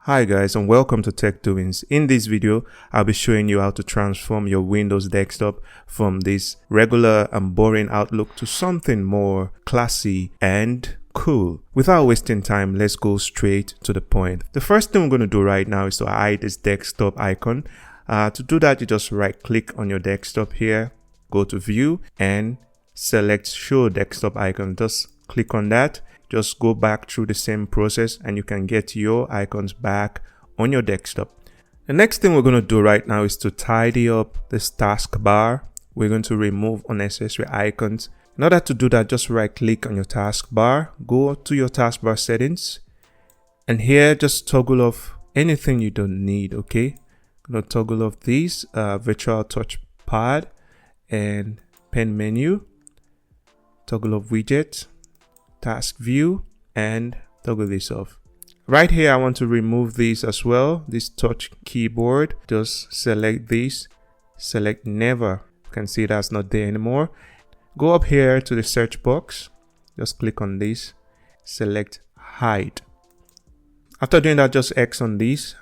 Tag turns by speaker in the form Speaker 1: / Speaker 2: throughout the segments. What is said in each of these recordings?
Speaker 1: Hi guys, and welcome to Tech Doings. In this video, I'll be showing you how to transform your Windows desktop from this regular and boring Outlook to something more classy and cool. Without wasting time, let's go straight to the point. The first thing we're going to do right now is to hide this desktop icon. To do that, you just right click on your desktop here, go to View and select Show Desktop Icon. Just click on that. Just go back through the same process and you can get your icons back on your desktop. The next thing we're going to do right now is to tidy up this taskbar. We're going to remove unnecessary icons. In order to do that, just right click on your taskbar, go to your taskbar settings, and here just toggle off anything you don't need. Okay, I'm going to toggle off these virtual touchpad and pen menu, toggle off widget, task view, and toggle this off. Right here, I want to remove these as well. This touch keyboard, just select this, select never. You can see that's not there anymore. Go up here to the search box, just click on this, select hide. After doing that, just X on this.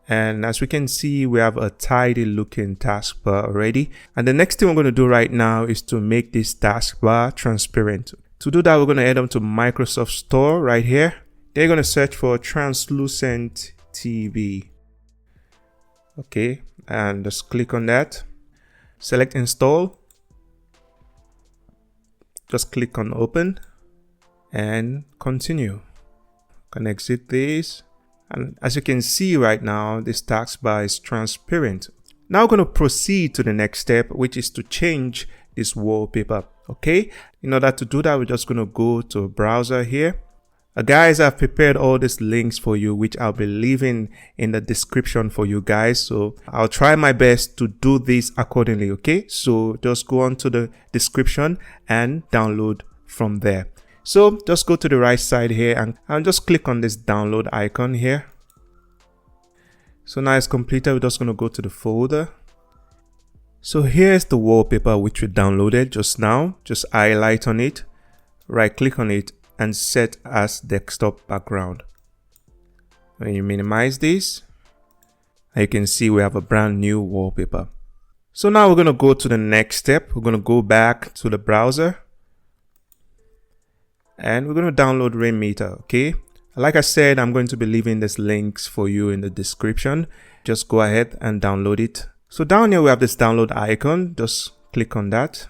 Speaker 1: And as we can see, we have a tidy looking taskbar already. And the next thing we're going to do right now is to make this taskbar transparent. To do that, we're going to head on to Microsoft Store right here. They're going to search for TranslucentTB. Okay, and just click on that. Select install. Just click on open and continue. You can exit this. And as you can see right now, this taskbar is transparent. Now we're going to proceed to the next step, which is to change this wallpaper. Okay, in order to do that, we're just going to go to a browser here. Guys, I've prepared all these links for you, which I'll be leaving in the description for you guys. So I'll try my best to do this accordingly. Okay, so just go on to the description and download from there. So just go to the right side here and just click on this download icon here. So now it's completed. We're just going to go to the folder. So here's the wallpaper which we downloaded just now. Just highlight on it, right click on it and set as desktop background. When you minimize this, you can see we have a brand new wallpaper. So now we're going to go to the next step. We're going to go back to the browser and we're going to download Rainmeter. Okay, like I said, I'm going to be leaving these links for you in the description. Just go ahead and download it. So down here we have this download icon. Just click on that.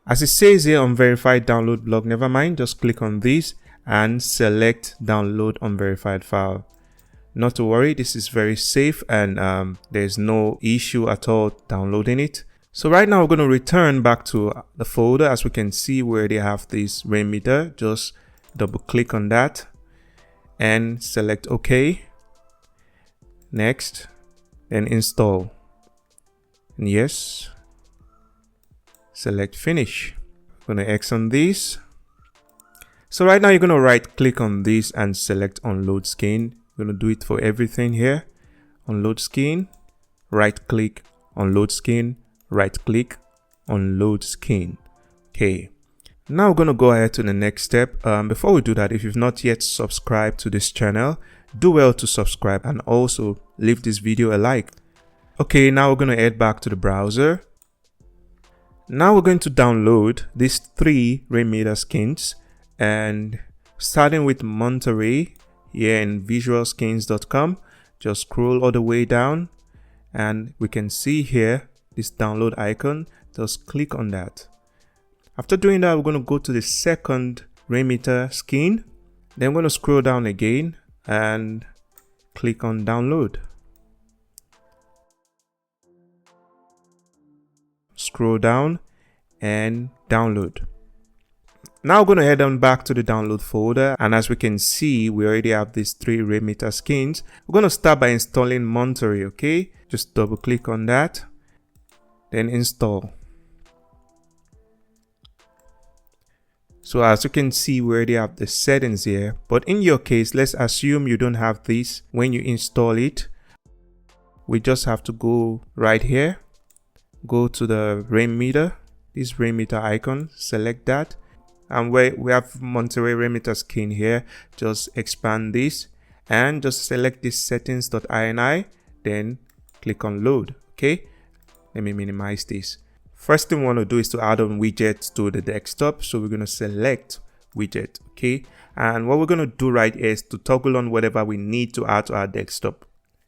Speaker 1: As it says here, unverified download block, never mind, just click on this and select download unverified file. Not to worry, this is very safe and there's no issue at all downloading it. So right now we're going to return back to the folder. As we can see where they have this Rainmeter, just double click on that and select OK. Next. Then install, and yes, select finish. I'm going to X on this. So right now you're going to right click on this and select unload skin. You're going to do it for everything here. Unload skin, right click, unload skin, right click, unload skin. Okay, now we're going to go ahead to the next step. Before we do that, if you've not yet subscribed to this channel, do well to subscribe and also leave this video a like. Okay, now we're going to head back to the browser. Now we're going to download these 3 Rainmeter skins, and starting with Monterey here in visualskins.com, just scroll all the way down and we can see here this download icon. Just click on that. After doing that, we're going to go to the second Rainmeter skin. Then we're going to scroll down again and click on download. Scroll down and download. Now we're going to head on back to the download folder, and as we can see, we already have these 3 Rainmeter skins. We're going to start by installing Monterey. Okay, just double click on that, then install. So as you can see, we already have the settings here, but in your case, let's assume you don't have this when you install it. We just have to go right here, go to the Rainmeter, this Rainmeter icon, select that, and where we have Monterey Rainmeter skin here, just expand this and just select this settings.ini, then click on load. Okay, let me minimize this. First thing we want to do is to add on widgets to the desktop. So we're going to select widget. Okay, and what we're going to do right here is to toggle on whatever we need to add to our desktop.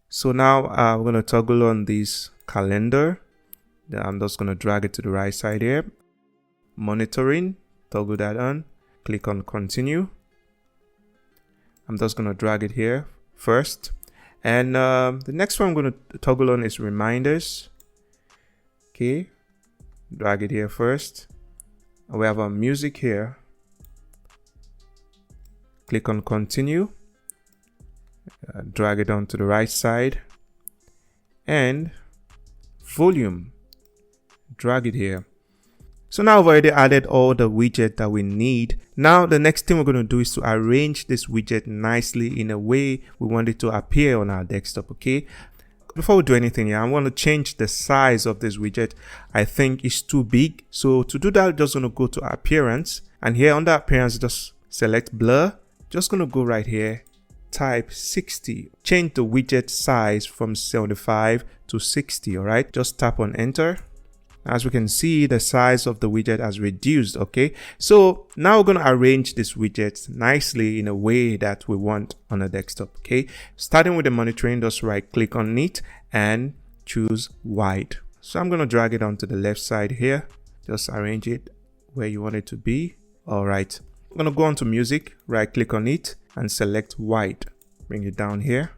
Speaker 1: So now we're going to toggle on this calendar. I'm just going to drag it to the right side here. Monitoring, toggle that on, click on continue. I'm just going to drag it here first. And the next one I'm going to toggle on is reminders. Okay, drag it here first. We have our music here. Click on continue. Drag it on to the right side. And volume, drag it here. So now I've already added all the widget that we need. Now the next thing we're going to do is to arrange this widget nicely in a way we want it to appear on our desktop. Okay, before we do anything here, I want to change the size of this widget. I think it's too big. So to do that, I'm just going to go to appearance, and here under appearance, just select blur. Just going to go right here, type 60, change the widget size from 75 to 60. All right, just tap on enter. As we can see, the size of the widget has reduced. Okay, so now we're going to arrange this widget nicely in a way that we want on a desktop. Okay, starting with the monitoring, just right click on it and choose wide. So I'm going to drag it onto the left side here. Just arrange it where you want it to be. All right, I'm going to go on to music, right click on it and select wide. Bring it down here.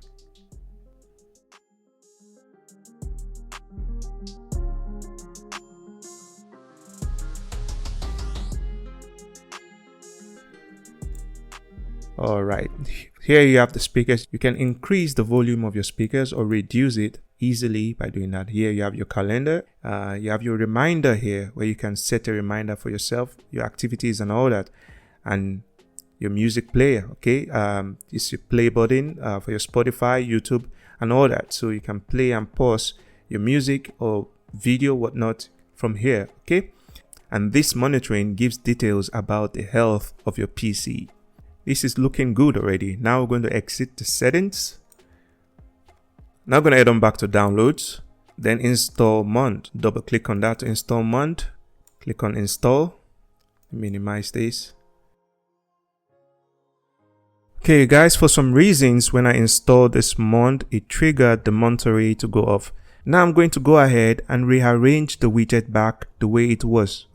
Speaker 1: All right, here you have the speakers. You can increase the volume of your speakers or reduce it easily by doing that. Here you have your calendar. You have your reminder here where you can set a reminder for yourself, your activities and all that, and your music player. Okay, it's your play button for your Spotify, YouTube and all that. So you can play and pause your music or video, whatnot from here. Okay, and this monitoring gives details about the health of your PC. This is looking good already. Now we're going to exit the settings. Now I'm going to head on back to downloads, then install Mond. Double click on that to install Mond. Click on install. Minimize this. Okay guys, for some reasons when I installed this Mond, it triggered the Monterey to go off. Now I'm going to go ahead and rearrange the widget back the way it was.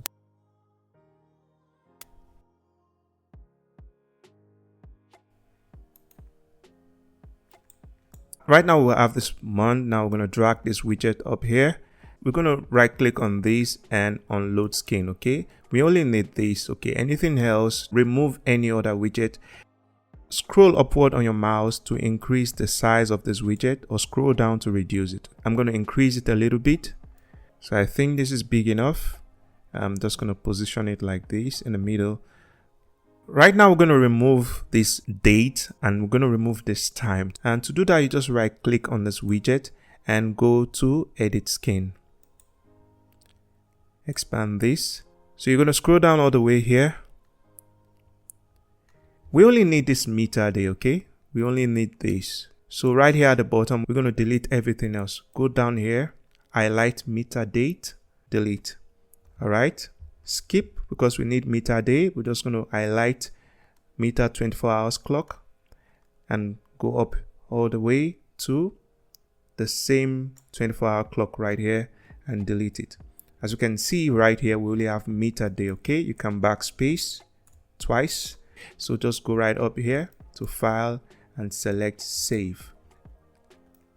Speaker 1: Right now we'll have this Mond. Now we're going to drag this widget up here. We're going to right click on this and unload skin. Okay, we only need this. Okay, anything else, remove any other widget. Scroll upward on your mouse to increase the size of this widget or scroll down to reduce it. I'm going to increase it a little bit. So I think this is big enough. I'm just going to position it like this in the middle. Right now we're going to remove this date and we're going to remove this time. And to do that, you just right click on this widget and go to edit skin. Expand this. So you're going to scroll down all the way here. We only need this meter day, okay? We only need this. So right here at the bottom, we're going to delete everything else. Go down here, highlight meter date, delete. All right. Skip because we need meter day. We're just going to highlight meter 24 hours clock and go up all the way to the same 24-hour clock right here and delete it. As you can see right here, we only have meter day. Okay, you can backspace twice. So just go right up here to file and select save.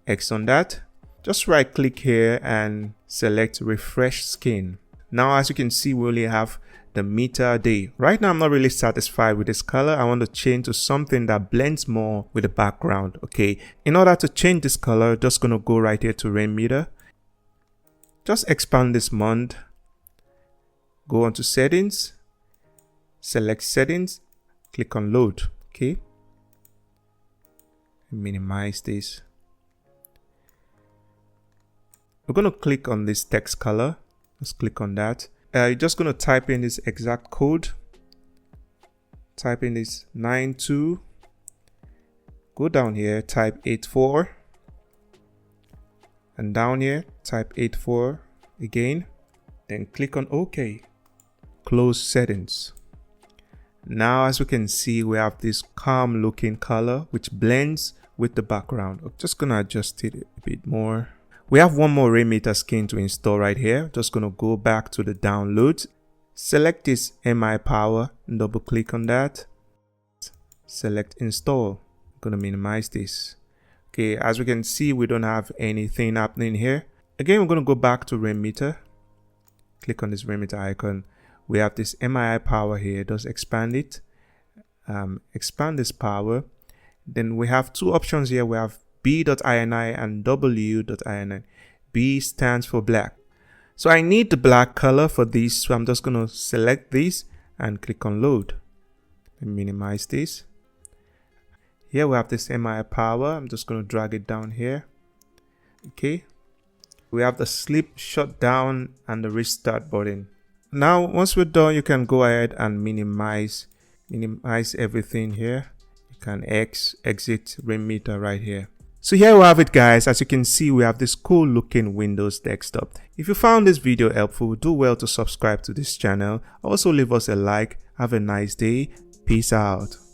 Speaker 1: X on that. Just right click here and select refresh skin. Now, as you can see, we only have the meter day. Right now, I'm not really satisfied with this color. I want to change to something that blends more with the background. Okay, in order to change this color, just going to go right here to Rainmeter. Just expand this Mond. Go on to settings. Select settings. Click on load. Okay. Minimize this. We're going to click on this text color. Let's click on that. You're just going to type in this exact code. Type in this Go down here, type 84, and down here type 84 again, then click on OK. Close settings. Now as we can see, we have this calm looking color which blends with the background. I'm just gonna adjust it a bit more. We have one more Rainmeter skin to install right here. Just gonna go back to the downloads, select this Mii Power, double click on that, select install. I'm gonna minimize this. Okay, as we can see, we don't have anything happening here. Again, we're gonna go back to Rainmeter, click on this Rainmeter icon. We have this Mii Power here. Just expand it, expand this power. Then we have two options here. We have B.ini and W.ini. B stands for black. So I need the black color for this. So I'm just going to select this and click on load. And minimize this. Here we have this Mii Power. I'm just going to drag it down here. Okay. We have the sleep shutdown and the restart button. Now, once we're done, you can go ahead and minimize everything here. You can exit Rainmeter right here. So here we have it, guys. As you can see, we have this cool looking Windows desktop. If you found this video helpful, do well to subscribe to this channel. Also leave us a like. Have a nice day. Peace out.